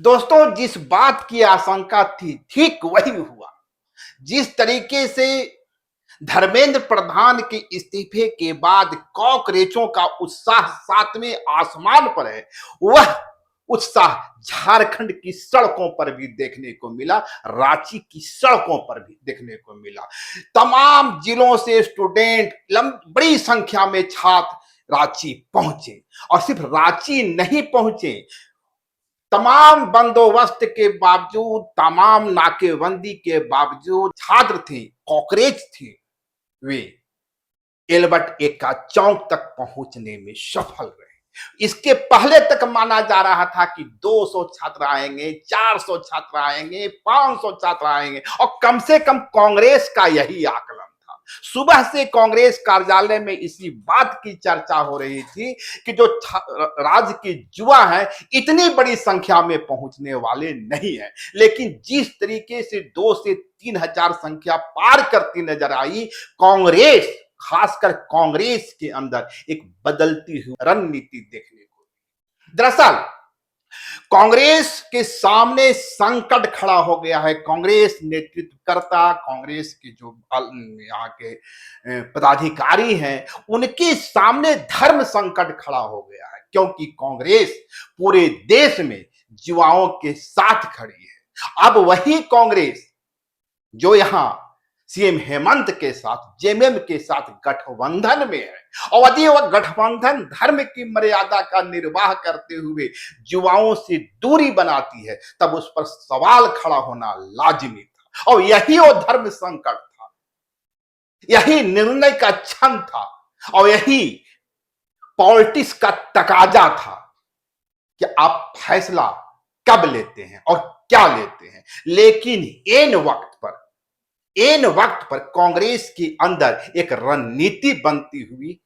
दोस्तों, जिस बात की आशंका थी ठीक वही हुआ। जिस तरीके से धर्मेंद्र प्रधान के इस्तीफे के बाद कॉकरेचों का उत्साह सातवें आसमान पर है, वह उत्साह झारखंड की सड़कों पर भी देखने को मिला, रांची की सड़कों पर भी देखने को मिला। तमाम जिलों से स्टूडेंट, बड़ी संख्या में छात्र रांची पहुंचे और सिर्फ रांची नहीं पहुंचे, तमाम बंदोबस्त के बावजूद, तमाम नाकेबंदी के बावजूद छात्र थे, कॉकरेज थे, वे एल्बर्ट एक्का चौक तक पहुंचने में सफल रहे। इसके पहले तक माना जा रहा था कि 200 छात्र आएंगे, 400 छात्र आएंगे, 500 छात्र आएंगे और कम से कम कांग्रेस का यही आकलन था। सुबह से कांग्रेस कार्यालय में इसी बात की चर्चा हो रही थी कि जो राज्य के युवा हैं इतनी बड़ी संख्या में पहुंचने वाले नहीं है, लेकिन जिस तरीके से 2 से 3 हजार संख्या पार करती नजर आई, कांग्रेस, खासकर कांग्रेस के अंदर एक बदलती हुई रणनीति देखने को। दरअसल कांग्रेस के सामने संकट खड़ा हो गया है। कांग्रेस नेतृत्वकर्ता, कांग्रेस के जो यहाँ के पदाधिकारी हैं, उनके सामने धर्म संकट खड़ा हो गया है, क्योंकि कांग्रेस पूरे देश में युवाओं के साथ खड़ी है। अब वही कांग्रेस जो यहां सीएम हेमंत के साथ, जेएमएम के साथ गठबंधन में है, और यदि वह गठबंधन धर्म की मर्यादा का निर्वाह करते हुए युवाओं से दूरी बनाती है, तब उस पर सवाल खड़ा होना लाजिमी था। और यही वो धर्म संकट था, यही निर्णय का क्षण था, और यही पॉलिटिक्स का तकाजा था कि आप फैसला कब लेते हैं और क्या लेते हैं। लेकिन इन वक्त पर कांग्रेस के अंदर एक रणनीति बनती हुई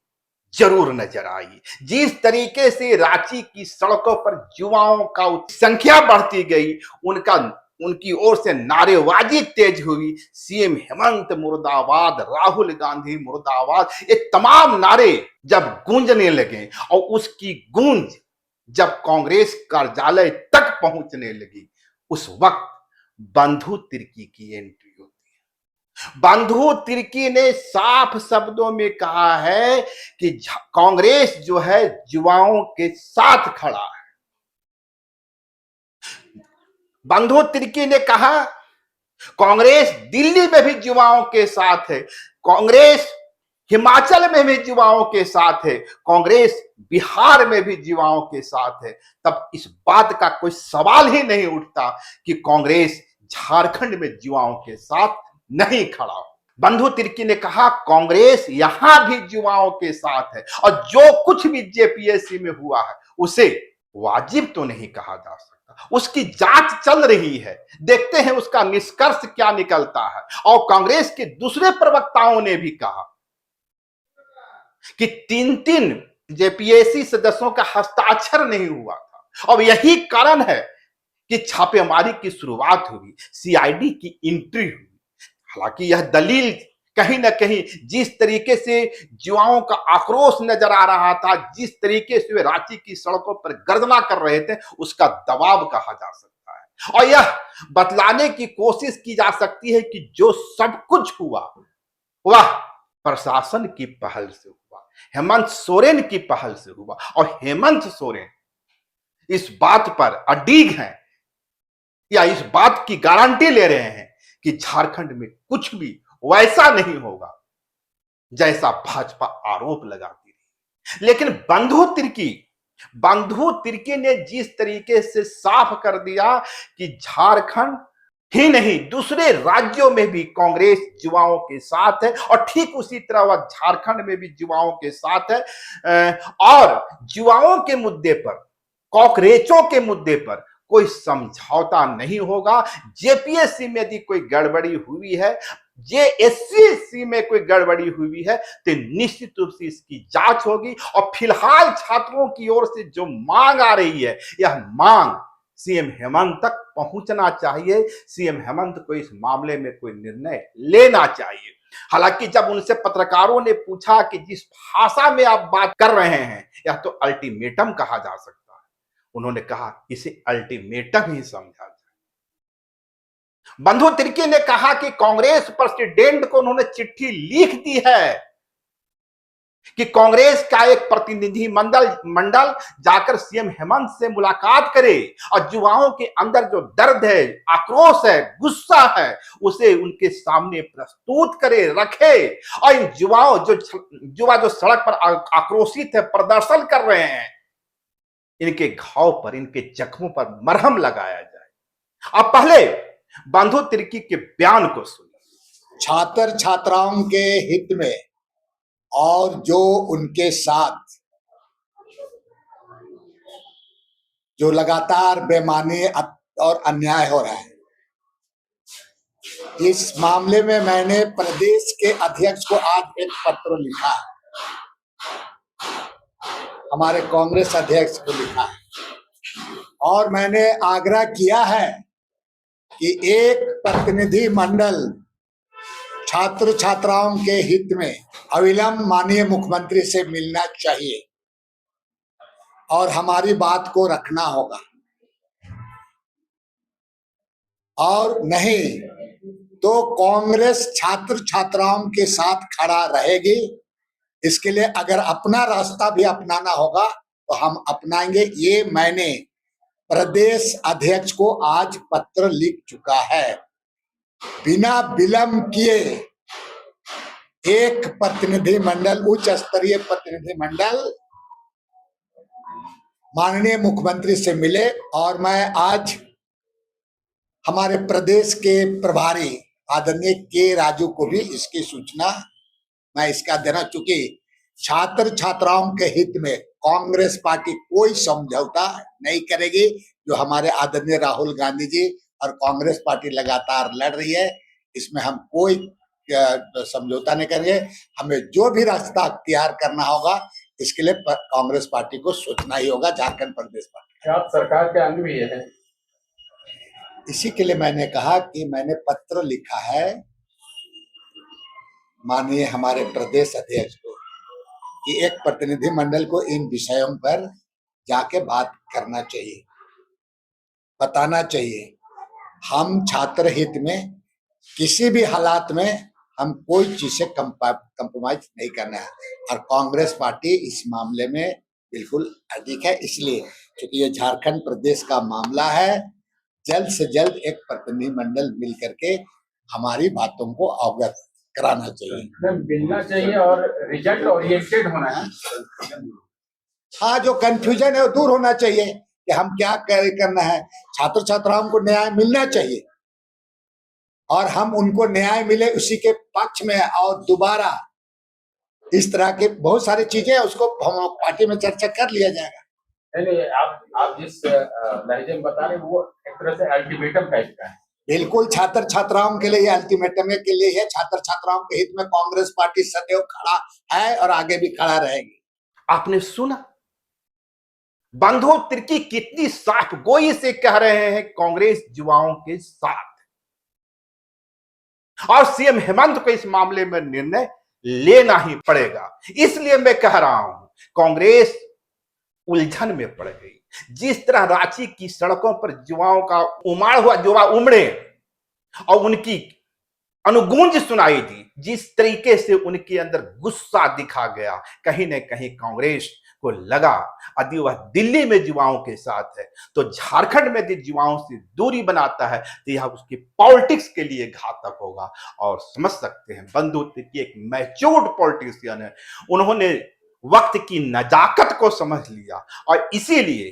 जरूर नजर आई। जिस तरीके से रांची की सड़कों पर युवाओं का संख्या बढ़ती गई, उनकी ओर से नारेबाजी तेज हुई। सीएम हेमंत मुर्दाबाद, राहुल गांधी मुर्दाबाद, ये तमाम नारे जब गूंजने लगे और उसकी गूंज जब कांग्रेस कार्यालय तक पहुंचने लगी, उस वक्त बंधु तिर्की की एंट्री होती है। बंधु तिर्की ने साफ शब्दों में कहा है कि कांग्रेस जो है युवाओं के साथ खड़ा है। बंधु तिर्की ने कहा कांग्रेस दिल्ली में भी युवाओं के साथ है, कांग्रेस हिमाचल में भी युवाओं के साथ है, कांग्रेस बिहार में भी युवाओं के साथ है। तब इस बात का कोई सवाल ही नहीं उठता कि कांग्रेस झारखंड में युवाओं के साथ नहीं खड़ा हो। बंधु तिर्की ने कहा कांग्रेस यहां भी युवाओं के साथ है, और जो कुछ भी जेपीएससी में हुआ है उसे वाजिब तो नहीं कहा जा सकता, उसकी जांच चल रही है, देखते हैं उसका निष्कर्ष क्या निकलता है। और कांग्रेस के दूसरे प्रवक्ताओं ने भी कहा कि 3-3 जेपीएससी सदस्यों का हस्ताक्षर नहीं हुआ था, और यही कारण है कि छापेमारी की शुरुआत हुई, सीआईडी की एंट्री हुई। हालांकि यह दलील कहीं ना कहीं जिस तरीके से युवाओं का आक्रोश नजर आ रहा था, जिस तरीके से वे रांची की सड़कों पर गर्जना कर रहे थे, उसका दबाव कहा जा सकता है। और यह बतलाने की कोशिश की जा सकती है कि जो सब कुछ हुआ वह प्रशासन की पहल से हुआ, हेमंत सोरेन की पहल से हुआ। और हेमंत सोरेन इस बात पर अडिग हैं, या इस बात की गारंटी ले रहे हैं कि झारखंड में कुछ भी वैसा नहीं होगा जैसा भाजपा आरोप लगाती रही। लेकिन बंधु तिर्की ने जिस तरीके से साफ कर दिया कि झारखंड ही नहीं, दूसरे राज्यों में भी कांग्रेस युवाओं के साथ है, और ठीक उसी तरह वह झारखंड में भी युवाओं के साथ है। और युवाओं के मुद्दे पर, कॉकरेचों के मुद्दे पर कोई समझौता नहीं होगा। जेपीएससी में यदि कोई गड़बड़ी हुई है, जेएससी में कोई गड़बड़ी हुई है, तो निश्चित रूप से इसकी जांच होगी। और फिलहाल छात्रों की ओर से जो मांग आ रही है, यह मांग सीएम हेमंत तक पहुंचना चाहिए। सीएम हेमंत को इस मामले में कोई निर्णय लेना चाहिए। हालांकि जब उनसे पत्रकारों ने पूछा कि जिस भाषा में आप बात कर रहे हैं, यह तो अल्टीमेटम कहा जा सकता है, उन्होंने कहा इसे अल्टीमेटम ही समझा जाए। बंधु तिर्की ने कहा कि कांग्रेस प्रेसिडेंट को उन्होंने चिट्ठी लिख दी है कि कांग्रेस का एक प्रतिनिधि मंडल जाकर सीएम हेमंत से मुलाकात करे और युवाओं के अंदर जो दर्द है, आक्रोश है, गुस्सा है, उसे उनके सामने प्रस्तुत करे, रखे। और इन युवा जो सड़क पर आक्रोशित है, प्रदर्शन कर रहे हैं, इनके घाव पर, इनके जख्मों पर मरहम लगाया जाए। अब पहले बंधु तिर्की के बयान को सुनिए। छात्र छात्राओं के हित में और जो उनके साथ जो लगातार बेईमानी और अन्याय हो रहा है, इस मामले में मैंने प्रदेश के अध्यक्ष को आज एक पत्र लिखा है, हमारे कांग्रेस अध्यक्ष को लिखा है, और मैंने आग्रह किया है कि एक प्रतिनिधि मंडल छात्र छात्राओं के हित में अविलंब माननीय मुख्यमंत्री से मिलना चाहिए और हमारी बात को रखना होगा, और नहीं तो कांग्रेस छात्र छात्राओं के साथ खड़ा रहेगी। इसके लिए अगर अपना रास्ता भी अपनाना होगा तो हम अपनाएंगे। ये मैंने प्रदेश अध्यक्ष को आज पत्र लिख चुका है। बिना विलंब किए एक प्रतिनिधि मंडल, उच्च स्तरीय प्रतिनिधि मंडल माननीय मुख्यमंत्री से मिले, और मैं आज हमारे प्रदेश के प्रभारी आदरणीय के राजू को भी इसकी सूचना मैं इसका देना, चूंकि छात्र छात्राओं के हित में कांग्रेस पार्टी कोई समझौता नहीं करेगी। जो हमारे आदरणीय राहुल गांधी जी और कांग्रेस पार्टी लगातार लड़ रही है, इसमें हम कोई समझौता नहीं करेंगे। हमें जो भी रास्ता अख्तियार करना होगा इसके लिए कांग्रेस पार्टी को सोचना ही होगा, झारखंड प्रदेश पार्टी। आप सरकार के अंग भी है, इसी के लिए मैंने कहा कि मैंने पत्र लिखा है माननीय हमारे प्रदेश अध्यक्ष को कि एक प्रतिनिधि मंडल को इन विषयों पर जाके बात करना चाहिए, बताना चाहिए। हम छात्र हित में किसी भी हालात में हम कोई चीज से कंप्रोमाइज नहीं करना है, और कांग्रेस पार्टी इस मामले में बिल्कुल अधिक है। इसलिए क्योंकि ये झारखंड प्रदेश का मामला है, जल्द से जल्द एक प्रतिनिधि मंडल मिल करके हमारी बातों को अवगत कराना चाहिए, मिलना चाहिए और रिजल्ट ओरिएंटेड होना है। हाँ, जो कंफ्यूजन है वो दूर होना चाहिए कि हम क्या करना है। छात्र छात्राओं को न्याय मिलना चाहिए और हम उनको न्याय मिले उसी के पक्ष में, और दोबारा इस तरह के बहुत सारी चीजें उसको पार्टी में चर्चा कर लिया जाएगा। नहीं, आप जिस लहजे में बता रहे हैं वो एक तरह से अल्टीमेटम टाइप का है। बिल्कुल छात्र छात्राओं के लिए अल्टीमेटम के लिए है। छात्र छात्राओं के हित में कांग्रेस पार्टी सदैव खड़ा है और आगे भी खड़ा रहेगी। आपने सुना बंधु तिर्की कितनी साफ गोई से कह रहे हैं कांग्रेस युवाओं के साथ, और सीएम हेमंत को इस मामले में निर्णय लेना ही पड़ेगा। इसलिए मैं कह रहा हूं कांग्रेस उलझन में पड़ गई। जिस तरह रांची की सड़कों पर युवाओं का उमाड़ हुआ, युवा उमड़े और उनकी अनुगूंज सुनाई दी, जिस तरीके से उनके अंदर गुस्सा दिखा गया, कहीं ना कहीं कांग्रेस को लगा यदि वह दिल्ली में युवाओं के साथ है तो झारखंड में यदि युवाओं से दूरी बनाता है तो यह उसकी पॉलिटिक्स के लिए घातक होगा। और समझ सकते हैं बंधु तिर्की एक मैच्योर्ड पॉलिटिशियन है, उन्होंने वक्त की नजाकत को समझ लिया, और इसीलिए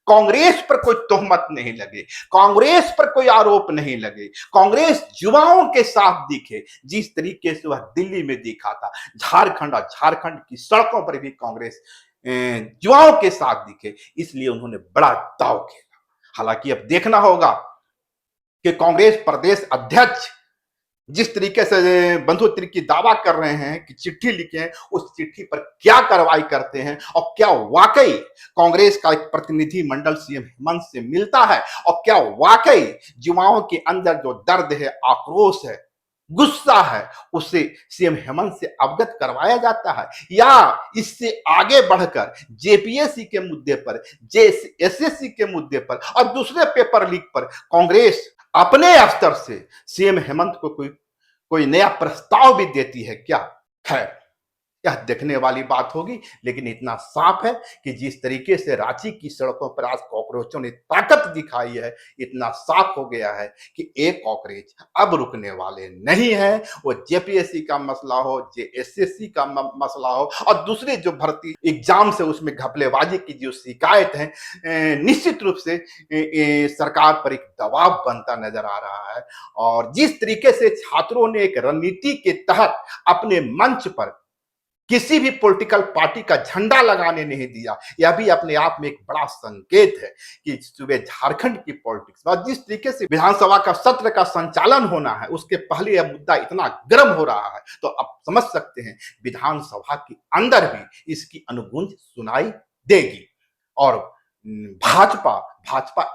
कांग्रेस पर कोई तोहमत नहीं लगे, कांग्रेस पर कोई आरोप नहीं लगे, कांग्रेस युवाओं के साथ दिखे जिस तरीके से वह दिल्ली में दिखा था। झारखंड और झारखंड की सड़कों पर भी कांग्रेस युवाओं के साथ दिखे, इसलिए उन्होंने बड़ा दांव खेला। हालांकि अब देखना होगा कि कांग्रेस प्रदेश अध्यक्ष जिस तरीके से बंधु तिर्की दावा कर रहे हैं कि चिट्ठी लिखे हैं, उस चिट्ठी पर क्या कार्रवाई करते हैं, और क्या वाकई कांग्रेस का एक प्रतिनिधि मंडल सीएम हेमंत से मिलता है, और क्या वाकई युवाओं के अंदर जो दर्द है, आक्रोश है, गुस्सा है उसे सीएम हेमंत से अवगत करवाया जाता है, या इससे आगे बढ़कर जेपीएससी के मुद्दे पर, एसएससी के मुद्दे पर और दूसरे पेपर लीक पर कांग्रेस अपने स्तर से सीएम हेमंत को कोई नया प्रस्ताव भी देती है क्या? खैर, यह देखने वाली बात होगी, लेकिन इतना साफ है कि जिस तरीके से रांची की सड़कों पर आज कॉकरोचों ने ताकत दिखाई है, इतना साफ हो गया है कि एक कॉकरोच अब रुकने वाले नहीं है। वो जेपीएससी का मसला हो, एसएससी का मसला हो और दूसरे जो भर्ती एग्जाम से उसमें घपलेबाजी की जो शिकायत है, निश्चित रूप से सरकार पर एक दबाव बनता नजर आ रहा है। और जिस तरीके से छात्रों ने एक रणनीति के तहत अपने मंच पर किसी भी पॉलिटिकल पार्टी का झंडा लगाने नहीं दिया, यह भी अपने आप में एक बड़ा संकेत है कि सुबह झारखंड की पॉलिटिक्स और जिस तरीके से विधानसभा का सत्र का संचालन होना है, उसके पहले यह मुद्दा इतना गर्म हो रहा है, तो अब समझ सकते हैं विधानसभा के अंदर भी इसकी अनुगूंज सुनाई देगी। और भाजपा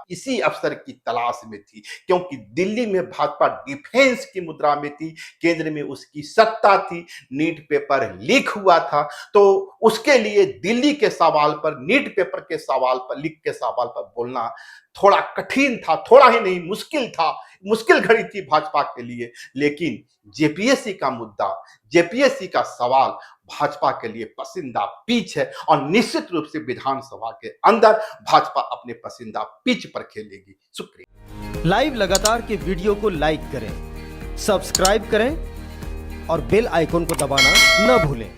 इसी अवसर की तलाश में थी, क्योंकि दिल्ली में भाजपा डिफेंस की मुद्रा में थी, केंद्र में उसकी सत्ता थी, नीट पेपर लीक हुआ था, तो उसके लिए दिल्ली के सवाल पर, नीट पेपर के सवाल पर, लीक के सवाल पर बोलना थोड़ा कठिन था, थोड़ा ही नहीं मुश्किल था, मुश्किल घड़ी थी भाजपा के लिए। लेकिन जेपीएससी का मुद्दा, जेपीएससी का सवाल भाजपा के लिए पसंदीदा पिच है और निश्चित रूप से विधानसभा के अंदर भाजपा अपने पसंदीदा पिच पर खेलेगी। शुक्रिया। लाइव लगातार के वीडियो को लाइक करें, सब्सक्राइब करें और बेल आइकन को दबाना न भूलें।